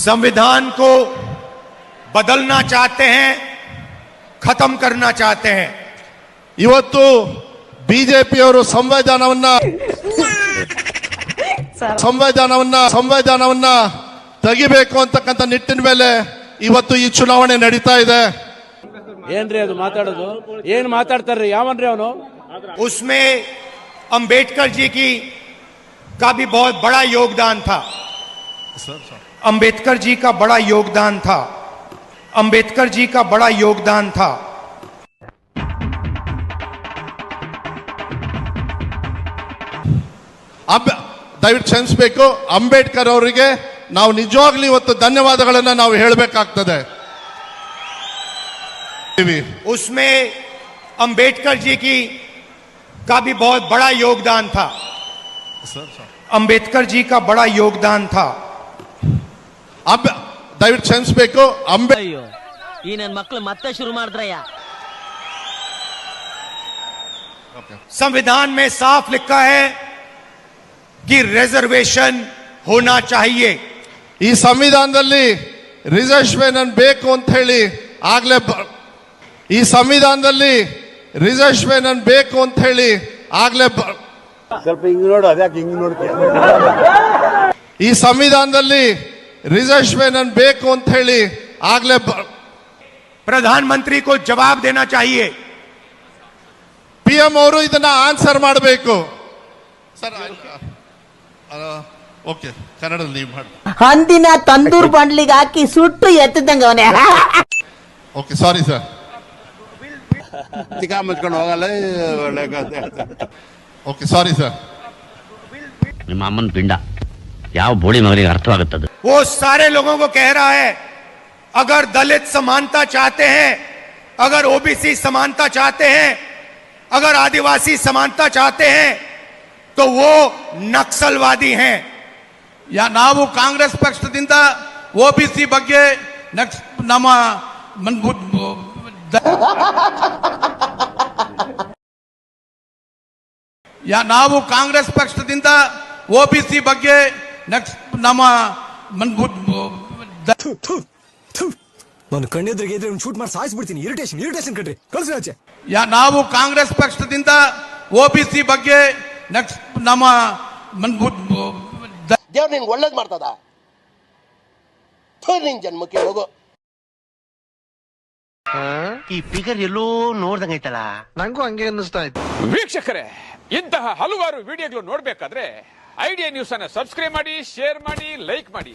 संविधान को बदलना चाहते हैं, खत्म करना चाहते हैं। ಇವತ್ತು ಬಿಜೆಪಿಯವರು ಸಂವಿಧಾನವನ್ನ ತೆಗಿಬೇಕು ಅಂತಕ್ಕಂಥ ನಿಟ್ಟಿನ ಮೇಲೆ ಇವತ್ತು ಈ ಚುನಾವಣೆ ನಡೀತಾ ಇದೆ. ಏನ್ರಿ ಅದು ಮಾತಾಡೋದು? ಏನ್ ಮಾತಾಡ್ತಾರ್ರಿ? ಯಾವನ್ರಿ ಅವನು? उसमें अंबेडकर जी का भी बहुत बड़ा योगदान था। अंबेडकर जी का बड़ा योगदान था। अंबेडकर जी का बड़ा योगदान था। ದಯವಿಟ್ಟು ಕ್ಷಮಿಸಬೇಕು. ಅಂಬೇಡ್ಕರ್ ಅವರಿಗೆ ನಾವು ನಿಜವಾಗ್ಲೂ ಇವತ್ತು ಧನ್ಯವಾದಗಳನ್ನು ನಾವು ಹೇಳಬೇಕಾಗ್ತದೆ. उसमें अंबेडकर जी का भी बहुत बड़ा योगदान था। अंबेडकर जी का बड़ा योगदान था। ದಯವಿಟ್ಟು ಕ್ಷಮಿಸಬೇಕು. ಅಯ್ಯೋ, ಈ ನನ್ನ ಮಕ್ಕಳು ಮತ್ತೆ ಶುರು ಮಾಡಿದ್ರಯ್ಯ. संविधान में साफ लिखा है कि रिजर्वेशन होना चाहिए। ಈ ಸಂವಿಧಾನದಲ್ಲಿ ರಿಸರ್ವೇಶನ್ ಬೇಕು ಅಂತ ಹೇಳಿ ಆಗ್ಲೇ ಈ ಸಂವಿಧಾನದಲ್ಲಿ ರಿಸರ್ವೇಶನ್ ಬೇಕು ಅಂತ ಹೇಳಿ ಆಗ್ಲೇ ಸ್ವಲ್ಪ ಹಿಂಗ್ ನೋಡು, ಅದ್ಯಾಕೆ ಹಿಂಗ್ ನೋಡ್ತೀಯ? ಈ ಸಂವಿಧಾನದಲ್ಲಿ ರಿಸರ್ವೇಶನ್ ಬೇಕು ಅಂತ ಹೇಳಿ ಆಗ್ಲೇ प्रधानमंत्री को जवाब देना चाहिए। PM ಅವರು ಇದನ್ನ ಆನ್ಸರ್ ಮಾಡಬೇಕು. ಸರ್ ಓಕೆ, ಕನ್ನಡದಲ್ಲಿ ಮಾಡಿ. ಹಂದಿನ ತಂದೂರ್ ಬಂಡ್ಲಿಗೆ ಹಾಕಿ ಸುಟ್ಟು ಎತ್ತದಂಗ ಅವನೇ. Okay, sorry sir. ಚಿಕ್ಕ ಮುಚ್ಕೊಂಡು ಹೋಗಲ್ಲ. Okay, sorry sir. ನಿಮ್ಮ ಅಮ್ಮನ ಪಿಂಡ ಯಾವ ಬೋಳಿ ಮಗನಿಗೆ ಅರ್ಥವಾಗುತ್ತದೆ? वो सारे लोगों को कह रहा है, अगर दलित समानता चाहते हैं, अगर ओबीसी समानता चाहते हैं, अगर आदिवासी समानता चाहते हैं, तो वो नक्सलवादी हैं। ನಾವು ಕಾಂಗ್ರೆಸ್ ಪಕ್ಷದಿಂದ OBC ಬಗ್ಗೆ ನಮ್ಮ ನಾವು ಕಾಂಗ್ರೆಸ್ ಪಕ್ಷದಿಂದ OBC ಬಗ್ಗೆ ನಮ್ಮ ನಾನು ಕಣ್ಣೆದ್ರಿಗೆ ಇದ್ರೆ ಶೂಟ್ ಮಾಡಿ ಸಾಯಿಸ್ಬಿಡ್ತೀನಿ. ಇರಿಟೇಷನ್ ಕಣ್ರಿ, ಕಳ್ಸಿ ಆಚೆ. ನಾವು ಕಾಂಗ್ರೆಸ್ ಪಕ್ಷದಿಂದ OBC ಬಗ್ಗೆ ನಮ್ಮ ದೇವ್ರು ನಿನ್ಗೆ ಒಳ್ಳೇದು ಮಾಡ್ತದ? ನಿನ್ ಜನ್ಮಕ್ಕೆ ಹೋಗೋ. ಈ ಫಿಗರ್ ಎಲ್ಲೋ ನೋಡ್ದಂಗೈತಲ್ಲ, ನಂಗೂ ಹಂಗೆ ಅನ್ನಿಸ್ತಾ ಇತ್ತು. ವೀಕ್ಷಕರೇ, ಇಂತಹ ಹಲವಾರು ವಿಡಿಯೋಗಳು ನೋಡ್ಬೇಕಾದ್ರೆ ಐಡಿಯಾ ನ್ಯೂಸ್ ಅನ್ನು ಸಬ್ಸ್ಕ್ರೈಬ್ ಮಾಡಿ, ಶೇರ್ ಮಾಡಿ, ಲೈಕ್ ಮಾಡಿ.